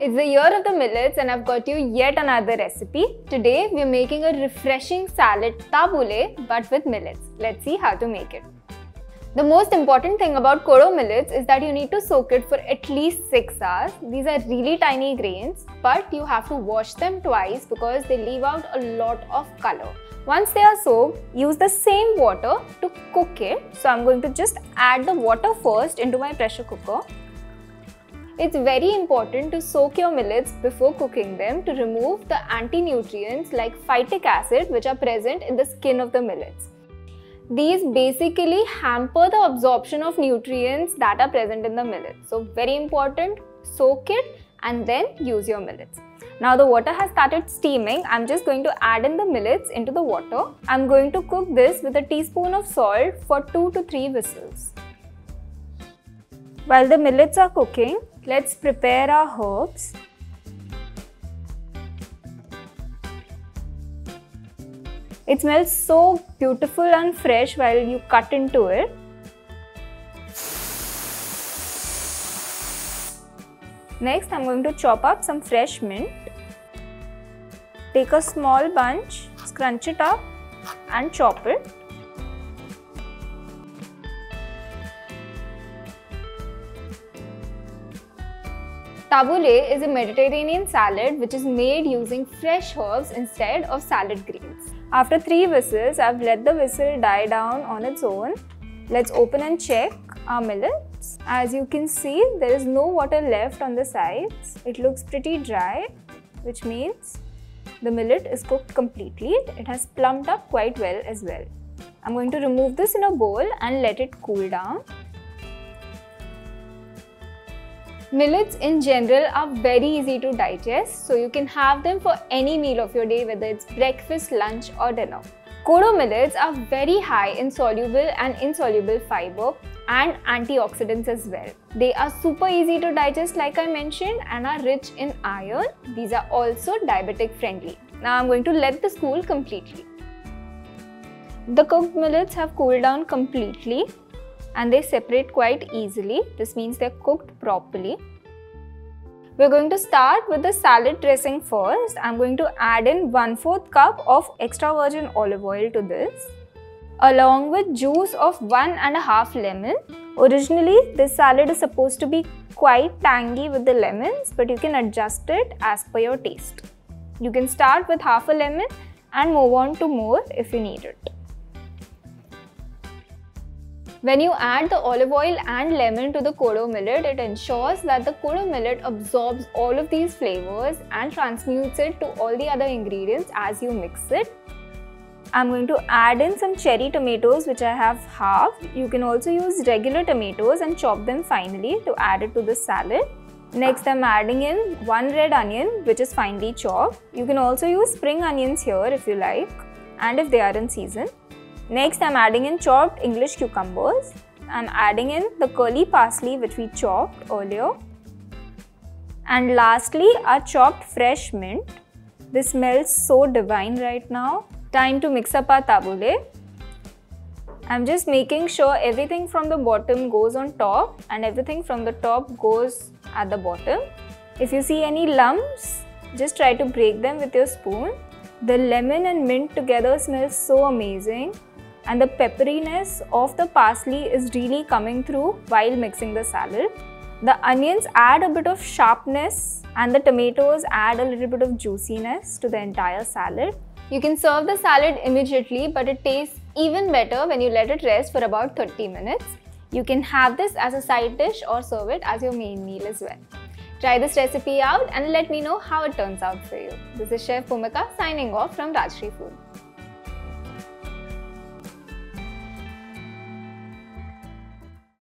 It's the year of the millets and I've got you yet another recipe. Today we're making a refreshing salad tabbouleh but with millets. Let's see how to make it. The most important thing about Kodo millets is that you need to soak it for at least 6 hours. These are really tiny grains, but you have to wash them twice because they leave out a lot of color. Once they are soaked, use the same water to cook it. So I'm going to just add the water first into my pressure cooker. It's very important to soak your millets before cooking them to remove the anti-nutrients like phytic acid which are present in the skin of the millets. These basically hamper the absorption of nutrients that are present in the millet. So very important, soak it and then use your millets. Now the water has started steaming. I'm just going to add in the millets into the water. I'm going to cook this with a teaspoon of salt for 2 to 3 whistles. While the millets are cooking, let's prepare our herbs. It smells so beautiful and fresh while you cut into it. Next, I'm going to chop up some fresh mint. Take a small bunch, scrunch it up and chop it. Tabbouleh is a Mediterranean salad which is made using fresh herbs instead of salad greens. After 3 whistles, I've let the whistle die down on its own. Let's open and check our millets. As you can see, there is no water left on the sides. It looks pretty dry, which means the millet is cooked completely. It has plumped up quite well as well. I'm going to remove this in a bowl and let it cool down. Millets in general are very easy to digest, so you can have them for any meal of your day, whether it's breakfast, lunch or dinner. Kodo millets are very high in soluble and insoluble fiber and antioxidants as well. They are super easy to digest like I mentioned and are rich in iron. These are also diabetic friendly. Now I'm going to let this cool completely. The cooked millets have cooled down completely and they separate quite easily. This means they're cooked properly. We're going to start with the salad dressing first. I'm going to add in 1/4 cup of extra virgin olive oil to this, along with juice of 1½ lemon. Originally, this salad is supposed to be quite tangy with the lemons, but you can adjust it as per your taste. You can start with half a lemon and move on to more if you need it. When you add the olive oil and lemon to the Kodo millet, it ensures that the Kodo millet absorbs all of these flavors and transmutes it to all the other ingredients as you mix it. I'm going to add in some cherry tomatoes which I have halved. You can also use regular tomatoes and chop them finely to add it to the salad. Next, I'm adding in 1 red onion which is finely chopped. You can also use spring onions here if you like and if they are in season. Next, I'm adding in chopped English cucumbers. I'm adding in the curly parsley which we chopped earlier. And lastly, our chopped fresh mint. This smells so divine right now. Time to mix up our tabbouleh. I'm just making sure everything from the bottom goes on top and everything from the top goes at the bottom. If you see any lumps, just try to break them with your spoon. The lemon and mint together smells so amazing. And the pepperiness of the parsley is really coming through while mixing the salad. The onions add a bit of sharpness and the tomatoes add a little bit of juiciness to the entire salad. You can serve the salad immediately, but it tastes even better when you let it rest for about 30 minutes. You can have this as a side dish or serve it as your main meal as well. Try this recipe out and let me know how it turns out for you. This is Chef Bhumika signing off from Rajshri Food.